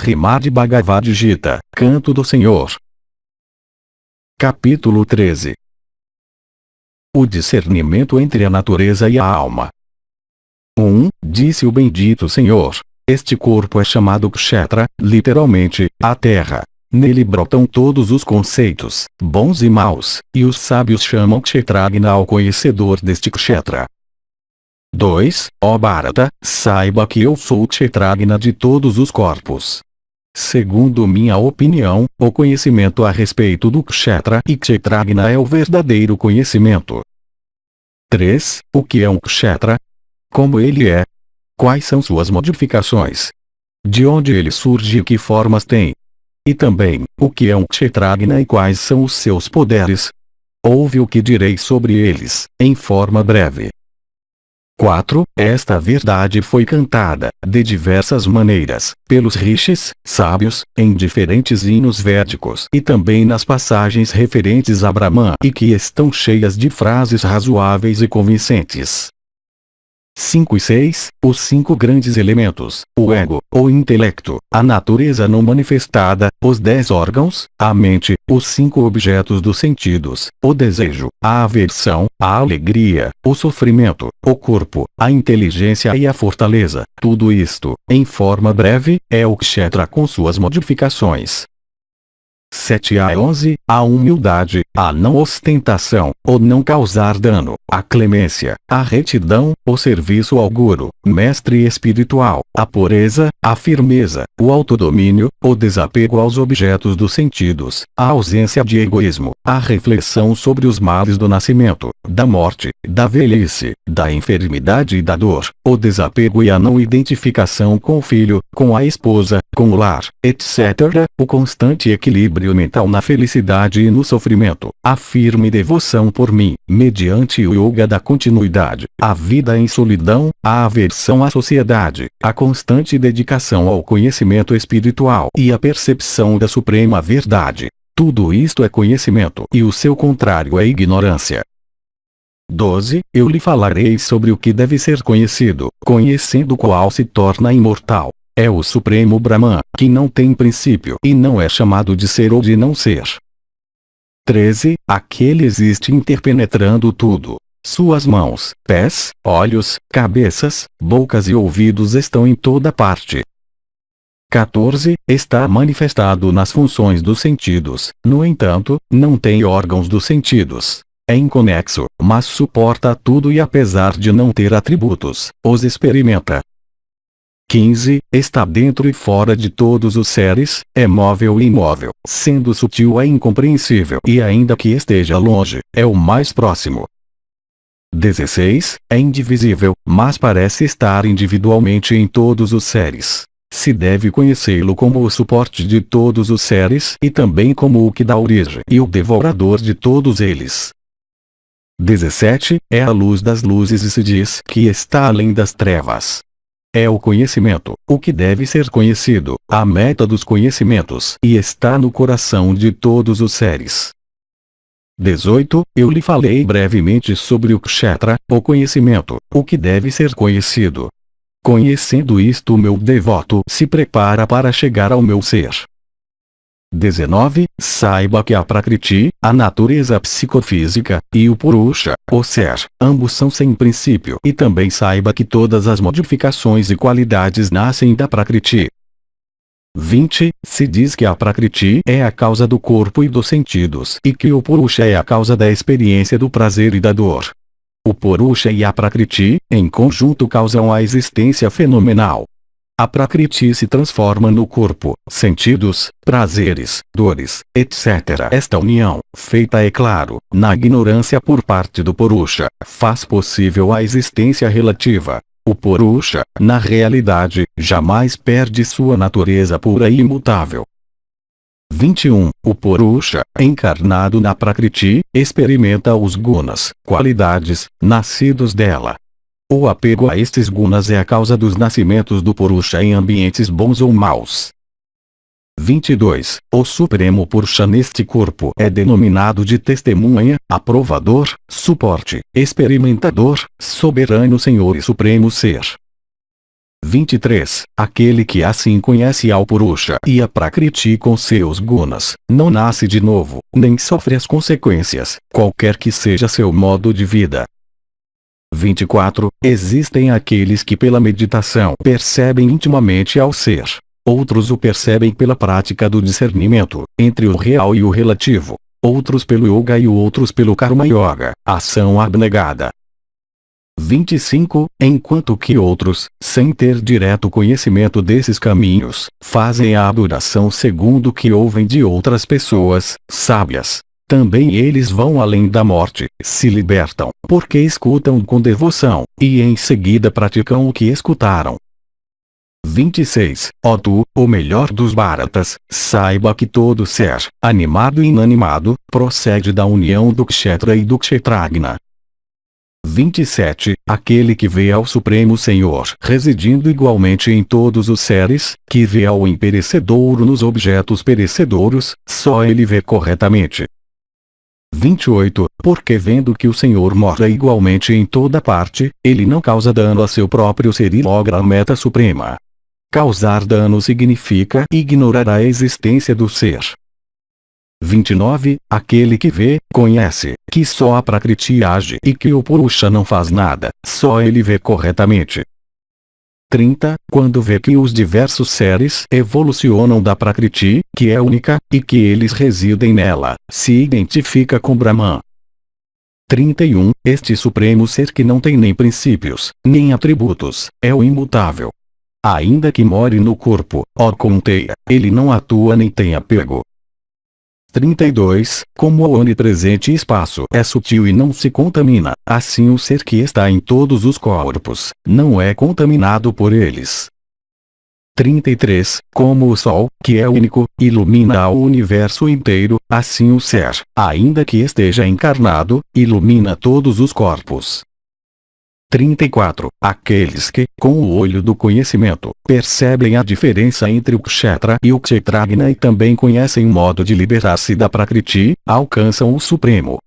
Srimad Bhagavad Gita, Canto do Senhor. Capítulo 13. O discernimento entre a natureza e a alma. 1. Disse o bendito Senhor: este corpo é chamado Kshetra, literalmente, a terra. Nele brotam todos os conceitos, bons e maus, e os sábios chamam Kshetragna ao conhecedor deste Kshetra. 2. Ó Bharata, saiba que eu sou o Kshetragna de todos os corpos. Segundo minha opinião, o conhecimento a respeito do Kshetra e Kshetragna é o verdadeiro conhecimento. 3. O que é um Kshetra? Como ele é? Quais são suas modificações? De onde ele surge e que formas tem? E também, o que é um Kshetragna e quais são os seus poderes? Ouve o que direi sobre eles, em forma breve. 4. Esta verdade foi cantada, de diversas maneiras, pelos rishis, sábios, em diferentes hinos védicos e também nas passagens referentes a Brahman e que estão cheias de frases razoáveis e convincentes. 5 e 6. Os 5 grandes elementos, o ego, o intelecto, a natureza não manifestada, os 10 órgãos, a mente, os 5 objetos dos sentidos, o desejo, a aversão, a alegria, o sofrimento, o corpo, a inteligência e a fortaleza, tudo isto, em forma breve, é o Kshetra com suas modificações. 7 a 11. A humildade, a não ostentação, o não causar dano, a clemência, a retidão, o serviço ao guru, mestre espiritual, a pureza, a firmeza, o autodomínio, o desapego aos objetos dos sentidos, a ausência de egoísmo, a reflexão sobre os males do nascimento, da morte, da velhice, da enfermidade e da dor, o desapego e a não identificação com o filho, com a esposa, com o lar, etc., o constante equilíbrio mental na felicidade e no sofrimento, a firme devoção por mim, mediante o yoga da continuidade, a vida em solidão, a aversão à sociedade, a constante dedicação ao conhecimento espiritual e a percepção da suprema verdade. Tudo isto é conhecimento e o seu contrário é ignorância. 12. Eu lhe falarei sobre o que deve ser conhecido, conhecendo o qual se torna imortal. É o Supremo Brahman, que não tem princípio e não é chamado de ser ou de não ser. 13. Aquele existe interpenetrando tudo. Suas mãos, pés, olhos, cabeças, bocas e ouvidos estão em toda parte. 14. Está manifestado nas funções dos sentidos, no entanto, não tem órgãos dos sentidos. É inconexo, mas suporta tudo e apesar de não ter atributos, os experimenta. 15. Está dentro e fora de todos os seres, é móvel e imóvel, sendo sutil é incompreensível e ainda que esteja longe, é o mais próximo. 16. É indivisível, mas parece estar individualmente em todos os seres. Se deve conhecê-lo como o suporte de todos os seres e também como o que dá origem e o devorador de todos eles. 17. É a luz das luzes e se diz que está além das trevas. É o conhecimento, o que deve ser conhecido, a meta dos conhecimentos e está no coração de todos os seres. 18. Eu lhe falei brevemente sobre o Kshetra, o conhecimento, o que deve ser conhecido. Conhecendo isto o meu devoto se prepara para chegar ao meu ser. 19. Saiba que a Prakriti, a natureza psicofísica, e o Purusha, o ser, ambos são sem princípio e também saiba que todas as modificações e qualidades nascem da Prakriti. 20. Se diz que a Prakriti é a causa do corpo e dos sentidos e que o Purusha é a causa da experiência do prazer e da dor. O Purusha e a Prakriti, em conjunto causam a existência fenomenal. A Prakriti se transforma no corpo, sentidos, prazeres, dores, etc. Esta união, feita é claro, na ignorância por parte do Purusha, faz possível a existência relativa. O Purusha, na realidade, jamais perde sua natureza pura e imutável. 21. O Purusha, encarnado na Prakriti, experimenta os gunas, qualidades, nascidos dela. O apego a estes gunas é a causa dos nascimentos do Purusha em ambientes bons ou maus. 22. O Supremo Purusha neste corpo é denominado de testemunha, aprovador, suporte, experimentador, soberano Senhor e Supremo Ser. 23. Aquele que assim conhece ao Purusha e a Prakriti com seus gunas, não nasce de novo, nem sofre as consequências, qualquer que seja seu modo de vida. 24. Existem aqueles que pela meditação percebem intimamente ao ser. Outros o percebem pela prática do discernimento, entre o real e o relativo. Outros pelo yoga e outros pelo karma yoga, ação abnegada. 25. Enquanto que outros, sem ter direto conhecimento desses caminhos, fazem a adoração segundo o que ouvem de outras pessoas, sábias. Também eles vão além da morte, se libertam, porque escutam com devoção, e em seguida praticam o que escutaram. 26. Ó tu, o melhor dos Bharatas, saiba que todo ser, animado e inanimado, procede da união do Kshetra e do Kshetragna. 27. Aquele que vê ao Supremo Senhor residindo igualmente em todos os seres, que vê ao imperecedouro nos objetos perecedouros, só ele vê corretamente. 28. Porque vendo que o Senhor mora igualmente em toda parte, ele não causa dano a seu próprio ser e logra a meta suprema. Causar dano significa ignorar a existência do ser. 29. Aquele que vê, conhece, que só a Prakriti age e que o Purusha não faz nada, só ele vê corretamente. 30. Quando vê que os diversos seres evolucionam da Prakriti, que é única, e que eles residem nela, se identifica com Brahman. 31. Este supremo ser que não tem nem princípios, nem atributos, é o imutável. Ainda que more no corpo, ó Kunteya, ele não atua nem tem apego. 32. Como o onipresente espaço é sutil e não se contamina, assim o ser que está em todos os corpos, não é contaminado por eles. 33. Como o Sol, que é único, ilumina o universo inteiro, assim o ser, ainda que esteja encarnado, ilumina todos os corpos. 34. Aqueles que, com o olho do conhecimento, percebem a diferença entre o Kshetra e o Kshetragna e também conhecem o modo de libertar-se da Prakriti, alcançam o Supremo.